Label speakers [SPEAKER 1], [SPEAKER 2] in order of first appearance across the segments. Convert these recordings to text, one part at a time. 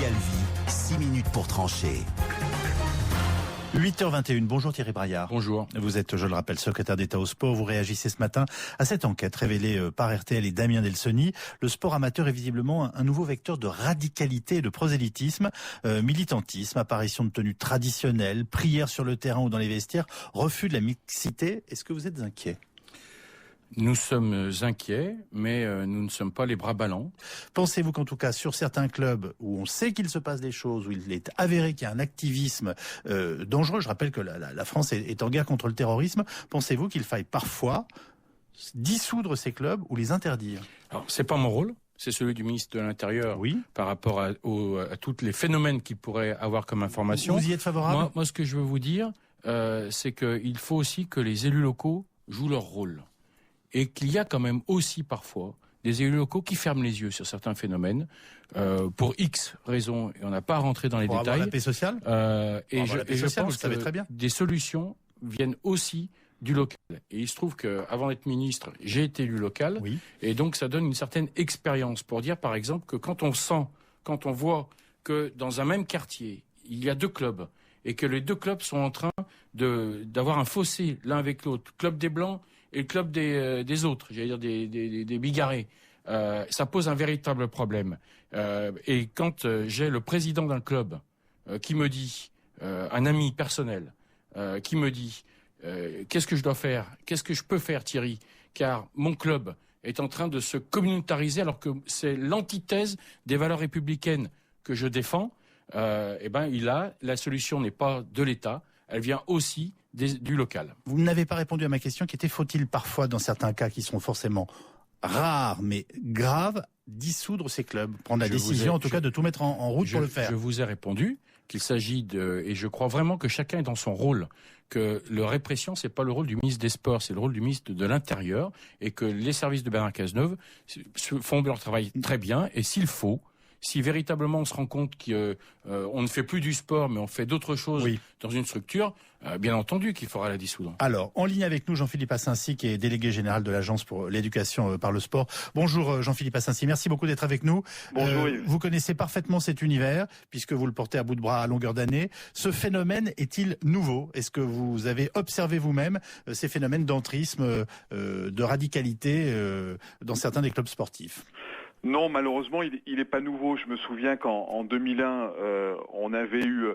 [SPEAKER 1] Calvi, 6 minutes pour trancher.
[SPEAKER 2] 8h21, bonjour Thierry Braillard.
[SPEAKER 3] Bonjour.
[SPEAKER 2] Vous êtes, je le rappelle, secrétaire d'État au sport. Vous réagissez ce matin à cette enquête révélée par RTL et Damien Delsoni. Le sport amateur est visiblement un nouveau vecteur de radicalité et de prosélytisme, militantisme, apparition de tenues traditionnelles, prières sur le terrain ou dans les vestiaires, refus de la mixité. Est-ce que vous êtes inquiet ?
[SPEAKER 3] Nous sommes inquiets, mais nous ne sommes pas les bras ballants.
[SPEAKER 2] Pensez-vous qu'en tout cas, sur certains clubs où on sait qu'il se passe des choses, où il est avéré qu'il y a un activisme dangereux, je rappelle que la France est en guerre contre le terrorisme, pensez-vous qu'il faille parfois dissoudre ces clubs ou les interdire ?
[SPEAKER 3] Alors, c'est pas mon rôle. C'est celui du ministre de l'Intérieur,
[SPEAKER 2] oui,
[SPEAKER 3] par rapport à tous les phénomènes qu'il pourrait avoir comme information.
[SPEAKER 2] Vous y êtes favorable ?
[SPEAKER 3] Moi, ce que je veux vous dire, c'est qu'il faut aussi que les élus locaux jouent leur rôle. Et qu'il y a quand même aussi parfois des élus locaux qui ferment les yeux sur certains phénomènes pour X raisons, et on n'a pas à rentrer dans les détails.
[SPEAKER 2] Pour avoir la paix sociale
[SPEAKER 3] je pense
[SPEAKER 2] que très bien.
[SPEAKER 3] Des solutions viennent aussi du local. Et il se trouve qu'avant d'être ministre, j'ai été élu local,
[SPEAKER 2] oui,
[SPEAKER 3] et donc ça donne une certaine expérience pour dire par exemple que quand on voit que dans un même quartier, il y a deux clubs, et que les deux clubs sont en train d'avoir un fossé l'un avec l'autre, club des Blancs et le club des autres, j'allais dire des bigarrés, ça pose un véritable problème. Et quand j'ai le président d'un club qui me dit, un ami personnel, qui me dit qu'est-ce que je dois faire, qu'est-ce que je peux faire Thierry, car mon club est en train de se communautariser alors que c'est l'antithèse des valeurs républicaines que je défends, la solution n'est pas de l'État, elle vient aussi du local.
[SPEAKER 2] Vous n'avez pas répondu à ma question qui était, faut-il parfois, dans certains cas qui sont forcément rares mais graves, dissoudre ces clubs, prendre la décision en tout cas de tout mettre en route pour le faire?
[SPEAKER 3] Je vous ai répondu qu'il s'agit et je crois vraiment que chacun est dans son rôle, que la répression c'est pas le rôle du ministre des Sports, c'est le rôle du ministre de l'Intérieur, et que les services de Bernard Cazeneuve font leur travail très bien, et s'il faut, si véritablement on se rend compte qu'on ne fait plus du sport, mais on fait d'autres choses dans une structure, bien entendu qu'il faudra la dissoudre.
[SPEAKER 2] Alors, en ligne avec nous, Jean-Philippe Assincy, qui est délégué général de l'Agence pour l'éducation par le sport. Bonjour Jean-Philippe Assincy, merci beaucoup d'être avec nous.
[SPEAKER 4] Bonjour Yves.
[SPEAKER 2] Vous connaissez parfaitement cet univers, puisque vous le portez à bout de bras à longueur d'année. Ce phénomène est-il nouveau ? Est-ce que vous avez observé vous-même ces phénomènes d'entrisme, de radicalité dans certains des clubs sportifs ?
[SPEAKER 4] Non, malheureusement, il est pas nouveau. Je me souviens qu'en 2001, on avait eu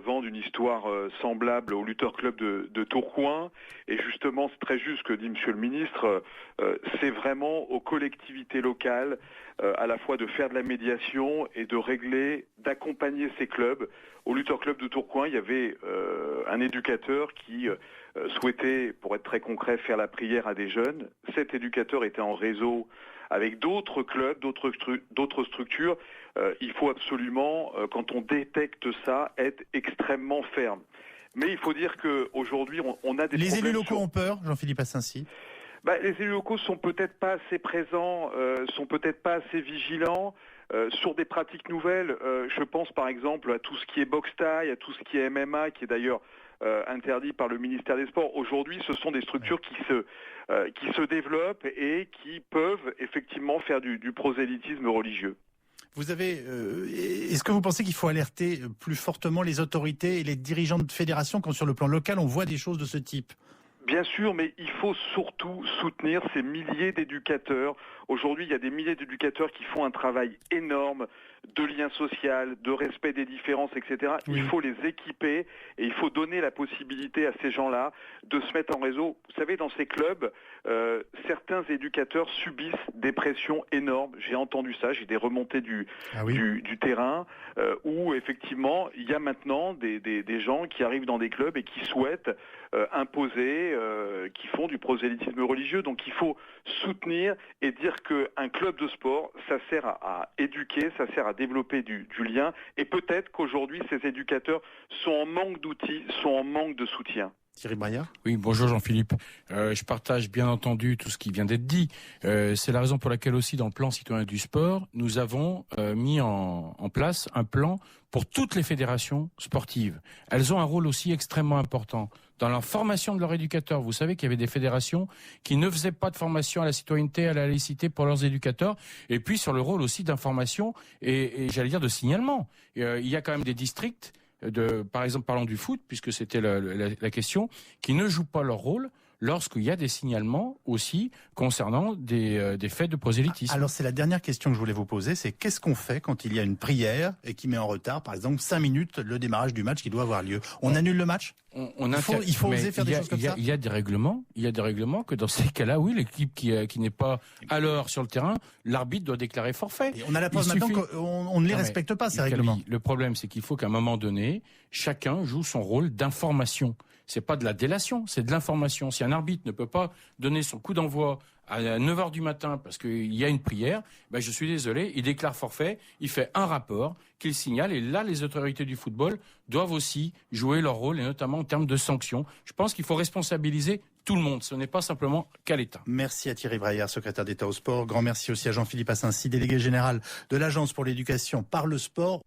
[SPEAKER 4] vent d'une histoire semblable au Lutteur Club de Tourcoing. Et justement, c'est très juste ce que dit Monsieur le Ministre. C'est vraiment aux collectivités locales, à la fois de faire de la médiation et de régler, d'accompagner ces clubs. Au Lutteur Club de Tourcoing, il y avait un éducateur qui souhaitait, pour être très concret, faire la prière à des jeunes. Cet éducateur était en réseau avec d'autres clubs, d'autres structures. Il faut absolument, quand on détecte ça, être extrêmement ferme. Mais il faut dire qu'aujourd'hui, on a des
[SPEAKER 2] Les
[SPEAKER 4] problèmes.
[SPEAKER 2] élus locaux ont peur, Jean-Philippe Assincy ?
[SPEAKER 4] Les élus locaux sont peut-être pas assez présents, sont peut-être pas assez vigilants sur des pratiques nouvelles. Je pense par exemple à tout ce qui est boxe thaï, à tout ce qui est MMA, qui est d'ailleurs interdit par le ministère des Sports. Aujourd'hui, ce sont des structures qui se développent et qui peuvent effectivement faire du prosélytisme religieux.
[SPEAKER 2] Est-ce que vous pensez qu'il faut alerter plus fortement les autorités et les dirigeants de fédérations quand sur le plan local on voit des choses de ce type ?
[SPEAKER 4] Bien sûr, mais il faut surtout soutenir ces milliers d'éducateurs. Aujourd'hui, il y a des milliers d'éducateurs qui font un travail énorme de lien social, de respect des différences, etc. Oui. Il faut les équiper et il faut donner la possibilité à ces gens-là de se mettre en réseau. Vous savez, dans ces clubs, certains éducateurs subissent des pressions énormes. J'ai entendu ça, j'ai des remontées du terrain où effectivement, il y a maintenant des gens qui arrivent dans des clubs et qui souhaitent imposer, qui font du prosélytisme religieux. Donc il faut soutenir et dire qu'un club de sport, ça sert à éduquer, ça sert à développer du lien. Et peut-être qu'aujourd'hui, ces éducateurs sont en manque d'outils, sont en manque de soutien.
[SPEAKER 2] Thierry Braillard ?
[SPEAKER 3] Oui, bonjour Jean-Philippe. Je partage bien entendu tout ce qui vient d'être dit. C'est la raison pour laquelle aussi dans le plan citoyen du sport, nous avons mis en place un plan pour toutes les fédérations sportives. Elles ont un rôle aussi extrêmement important dans la formation de leurs éducateurs. Vous savez qu'il y avait des fédérations qui ne faisaient pas de formation à la citoyenneté, à la laïcité pour leurs éducateurs. Et puis sur le rôle aussi d'information et j'allais dire de signalement. Il y a quand même des districts par exemple, parlons du foot, puisque c'était la question, qui ne jouent pas leur rôle lorsqu'il y a des signalements aussi concernant des faits de prosélytisme.
[SPEAKER 2] Alors c'est la dernière question que je voulais vous poser, c'est qu'est-ce qu'on fait quand il y a une prière et qui met en retard, par exemple, 5 minutes le démarrage du match qui doit avoir lieu ? On annule le match ? Il faut oser faire des choses comme ça.
[SPEAKER 3] Il y a des règlements que dans ces cas-là, oui, l'équipe qui n'est pas à l'heure sur le terrain, l'arbitre doit déclarer forfait.
[SPEAKER 2] Et on a la preuve maintenant qu'on ne les respecte pas, ces règlements.
[SPEAKER 3] Le problème, c'est qu'il faut qu'à un moment donné, chacun joue son rôle d'information. C'est pas de la délation, c'est de l'information. Si un arbitre ne peut pas donner son coup d'envoi à 9h du matin parce qu'il y a une prière, je suis désolé, il déclare forfait, il fait un rapport qu'il signale et là les autorités du football doivent aussi jouer leur rôle et notamment en termes de sanctions. Je pense qu'il faut responsabiliser tout le monde, ce n'est pas simplement qu'à l'État.
[SPEAKER 2] Merci à Thierry Braillard, secrétaire d'État au sport. Grand merci aussi à Jean-Philippe Assincy, délégué général de l'Agence pour l'éducation par le sport.